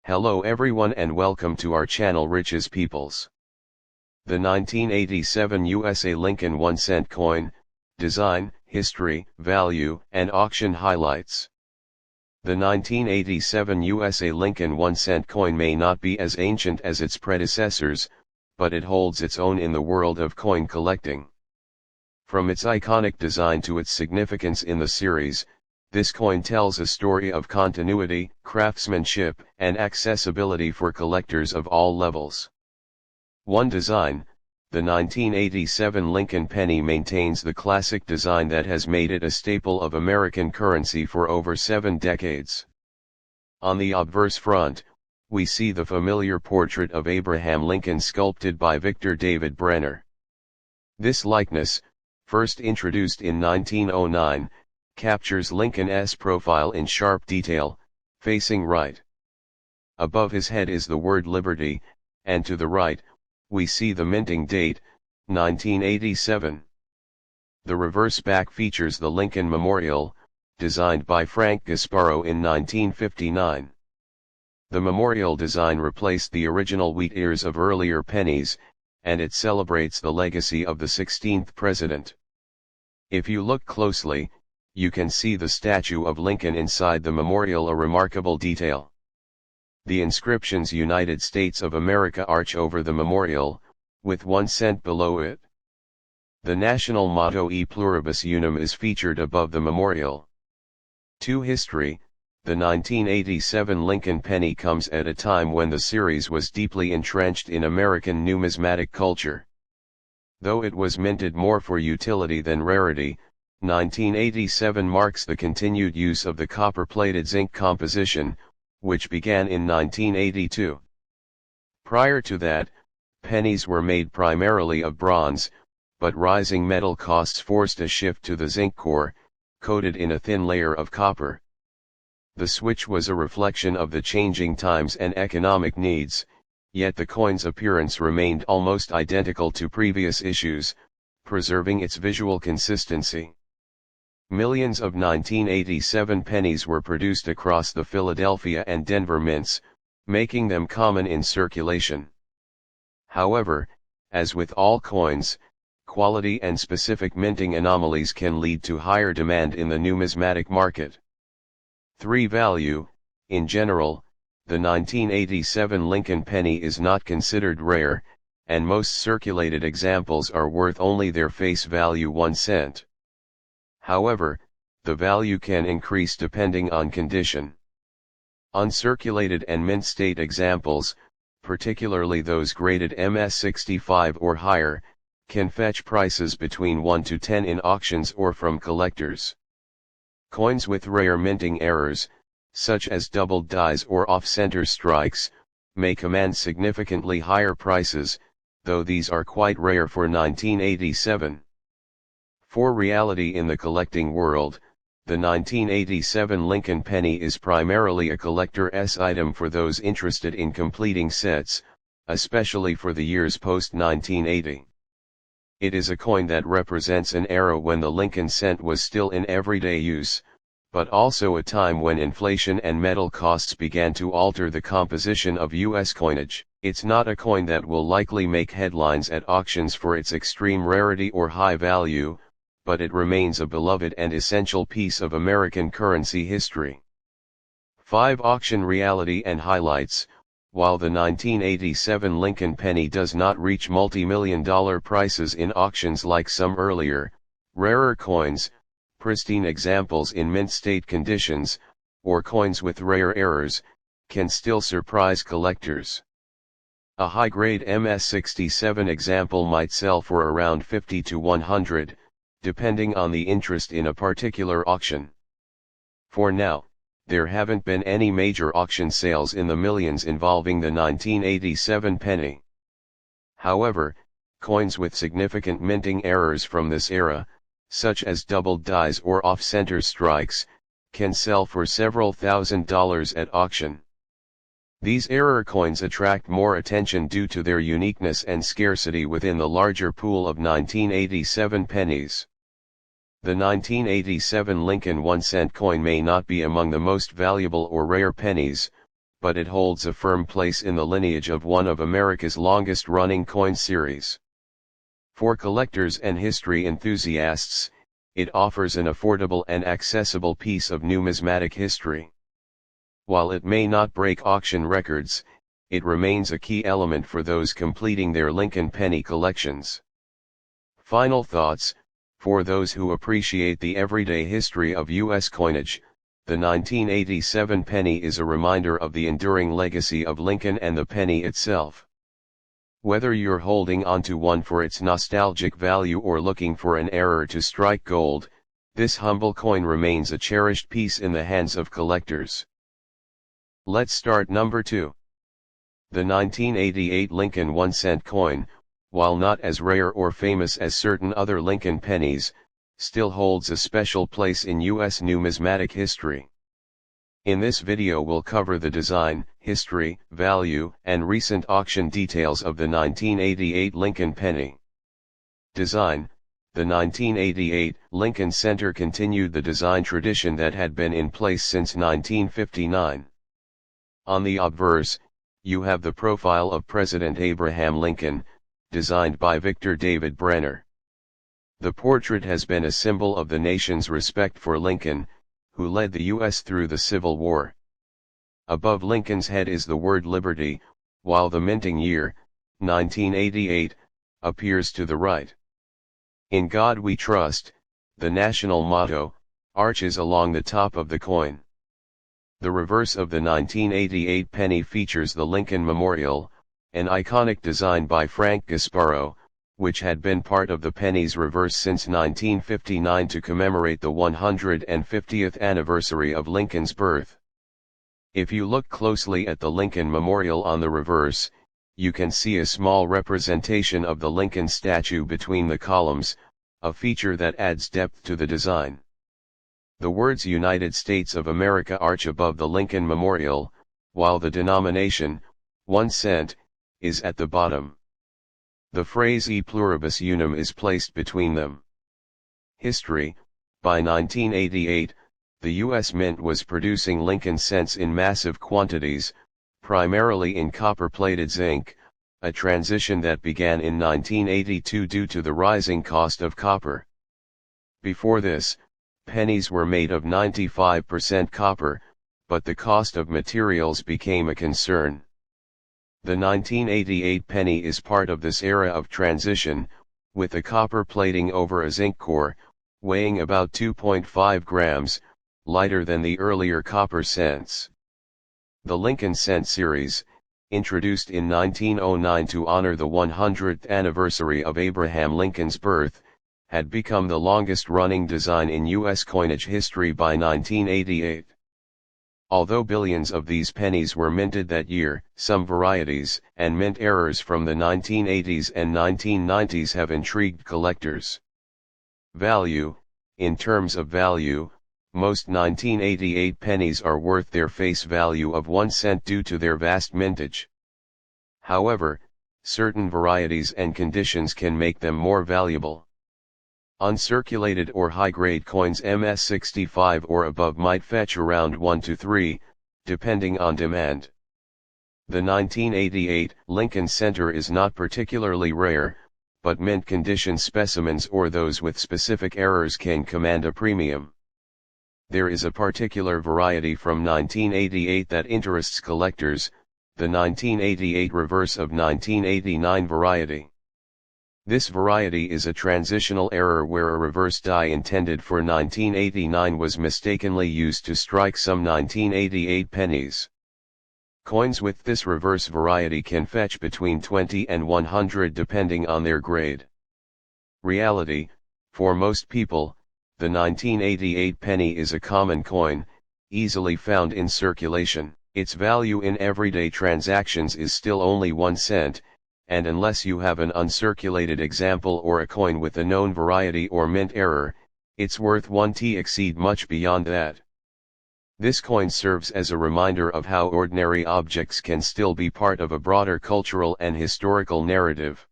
Hello everyone and welcome to our channel Riches Peoples. The 1987 USA Lincoln 1-cent coin, design, history, value, and auction highlights. The 1987 USA Lincoln 1-cent coin may not be as ancient as its predecessors, but it holds its own in the world of coin collecting. From its iconic design to its significance in the series, this coin tells a story of continuity, craftsmanship, and accessibility for collectors of all levels. One design, the 1987 Lincoln penny maintains the classic design that has made it a staple of American currency for over 7 decades. On the obverse front, we see the familiar portrait of Abraham Lincoln sculpted by Victor David Brenner. This likeness, first introduced in 1909, captures Lincoln's profile in sharp detail, facing right. Above his head is the word Liberty, and to the right, we see the minting date, 1987. The reverse back features the Lincoln Memorial, designed by Frank Gasparro in 1959. The memorial design replaced the original wheat ears of earlier pennies, and it celebrates the legacy of the 16th president. If you look closely, you can see the statue of Lincoln inside the memorial, a remarkable detail. The inscriptions United States of America arch over the memorial, with 1 cent below it. The national motto E Pluribus Unum is featured above the memorial. To history, the 1987 Lincoln penny comes at a time when the series was deeply entrenched in American numismatic culture. Though it was minted more for utility than rarity, 1987 marks the continued use of the copper-plated zinc composition, which began in 1982. Prior to that, pennies were made primarily of bronze, but rising metal costs forced a shift to the zinc core, coated in a thin layer of copper. The switch was a reflection of the changing times and economic needs, yet the coin's appearance remained almost identical to previous issues, preserving its visual consistency. Millions of 1987 pennies were produced across the Philadelphia and Denver mints, making them common in circulation. However, as with all coins, quality and specific minting anomalies can lead to higher demand in the numismatic market. 3. Value. In general, the 1987 Lincoln penny is not considered rare, and most circulated examples are worth only their face value, 1 cent. However, the value can increase depending on condition. Uncirculated and mint state examples, particularly those graded MS65 or higher, can fetch prices between 1 to 10 in auctions or from collectors. Coins with rare minting errors, such as doubled dies or off-center strikes, may command significantly higher prices, though these are quite rare for 1987. For reality in the collecting world, the 1987 Lincoln penny is primarily a collector's item for those interested in completing sets, especially for the years post-1980. It is a coin that represents an era when the Lincoln cent was still in everyday use, but also a time when inflation and metal costs began to alter the composition of U.S. coinage. It's not a coin that will likely make headlines at auctions for its extreme rarity or high value, but it remains a beloved and essential piece of American currency history. 5. Auction reality and highlights. While the 1987 Lincoln penny does not reach multi-million-dollar prices in auctions like some earlier, rarer coins, pristine examples in mint state conditions, or coins with rare errors, can still surprise collectors. A high-grade MS67 example might sell for around $50 to $100, depending on the interest in a particular auction. For now, there haven't been any major auction sales in the millions involving the 1987 penny. However, coins with significant minting errors from this era, such as doubled dies or off-center strikes, can sell for several $1,000s at auction. These error coins attract more attention due to their uniqueness and scarcity within the larger pool of 1987 pennies. The 1987 Lincoln 1-cent coin may not be among the most valuable or rare pennies, but it holds a firm place in the lineage of one of America's longest-running coin series. For collectors and history enthusiasts, it offers an affordable and accessible piece of numismatic history. While it may not break auction records, it remains a key element for those completing their Lincoln penny collections. Final thoughts: for those who appreciate the everyday history of U.S. coinage, the 1987 penny is a reminder of the enduring legacy of Lincoln and the penny itself. Whether you're holding onto one for its nostalgic value or looking for an era to strike gold, this humble coin remains a cherished piece in the hands of collectors. Let's start number 2. The 1988 Lincoln 1-cent coin, while not as rare or famous as certain other Lincoln pennies, still holds a special place in U.S. numismatic history. In this video we'll cover the design, history, value, and recent auction details of the 1988 Lincoln penny. Design: the 1988 Lincoln Center continued the design tradition that had been in place since 1959. On the obverse, you have the profile of President Abraham Lincoln, designed by Victor David Brenner. The portrait has been a symbol of the nation's respect for Lincoln, who led the U.S. through the Civil War. Above Lincoln's head is the word Liberty, while the minting year, 1988, appears to the right. In God We Trust, the national motto, arches along the top of the coin. The reverse of the 1988 penny features the Lincoln Memorial, an iconic design by Frank Gasparro, which had been part of the penny's reverse since 1959 to commemorate the 150th anniversary of Lincoln's birth. If you look closely at the Lincoln Memorial on the reverse, you can see a small representation of the Lincoln statue between the columns, a feature that adds depth to the design. The words United States of America arch above the Lincoln Memorial, while the denomination, 1 cent, is at the bottom. The phrase E pluribus unum is placed between them. History: by 1988, the U.S. Mint was producing Lincoln cents in massive quantities, primarily in copper-plated zinc, a transition that began in 1982 due to the rising cost of copper. Before this, pennies were made of 95% copper, but the cost of materials became a concern. The 1988 penny is part of this era of transition, with the copper plating over a zinc core, weighing about 2.5 grams, lighter than the earlier copper cents. The Lincoln Cent series, introduced in 1909 to honor the 100th anniversary of Abraham Lincoln's birth, had become the longest-running design in U.S. coinage history by 1988. Although billions of these pennies were minted that year, some varieties and mint errors from the 1980s and 1990s have intrigued collectors. Value: in terms of value, most 1988 pennies are worth their face value of 1 cent due to their vast mintage. However, certain varieties and conditions can make them more valuable. Uncirculated or high-grade coins MS65 or above might fetch around 1 to 3, depending on demand. The 1988 Lincoln Center is not particularly rare, but mint condition specimens or those with specific errors can command a premium. There is a particular variety from 1988 that interests collectors, the 1988 reverse of 1989 variety. This variety is a transitional error where a reverse die intended for 1989 was mistakenly used to strike some 1988 pennies. Coins with this reverse variety can fetch between 20 and 100 depending on their grade. Reality: for most people, the 1988 penny is a common coin, easily found in circulation. Its value in everyday transactions is still only 1 cent, and unless you have an uncirculated example or a coin with a known variety or mint error, its worth won't exceed much beyond that. This coin serves as a reminder of how ordinary objects can still be part of a broader cultural and historical narrative.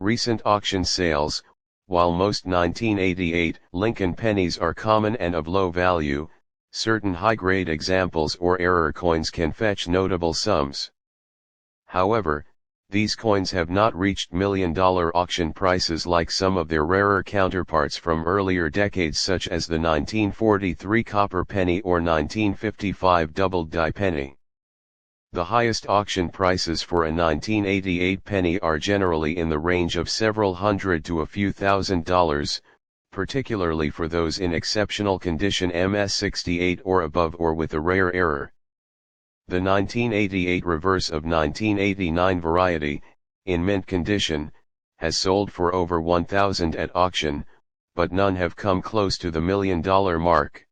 Recent auction sales: while most 1988 Lincoln pennies are common and of low value, Certain high-grade examples or error coins can fetch notable sums. However, these coins have not reached million-dollar auction prices like some of their rarer counterparts from earlier decades, such as the 1943 copper penny or 1955 double-die penny. The highest auction prices for a 1988 penny are generally in the range of several hundred to a few $1,000s, particularly for those in exceptional condition MS68 or above or with a rare error. The 1988 reverse of 1989 variety, in mint condition, has sold for over $1,000 at auction, but none have come close to the $1 million mark.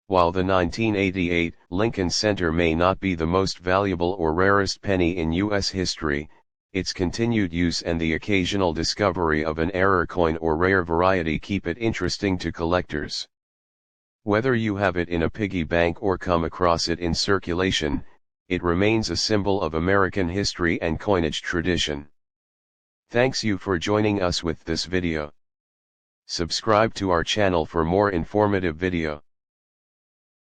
While the 1988 Lincoln Center may not be the most valuable or rarest penny in U.S. history, its continued use and the occasional discovery of an error coin or rare variety keep it interesting to collectors. Whether you have it in a piggy bank or come across it in circulation, it remains a symbol of American history and coinage tradition. Thanks you for joining us with this video. Subscribe to our channel for more informative video.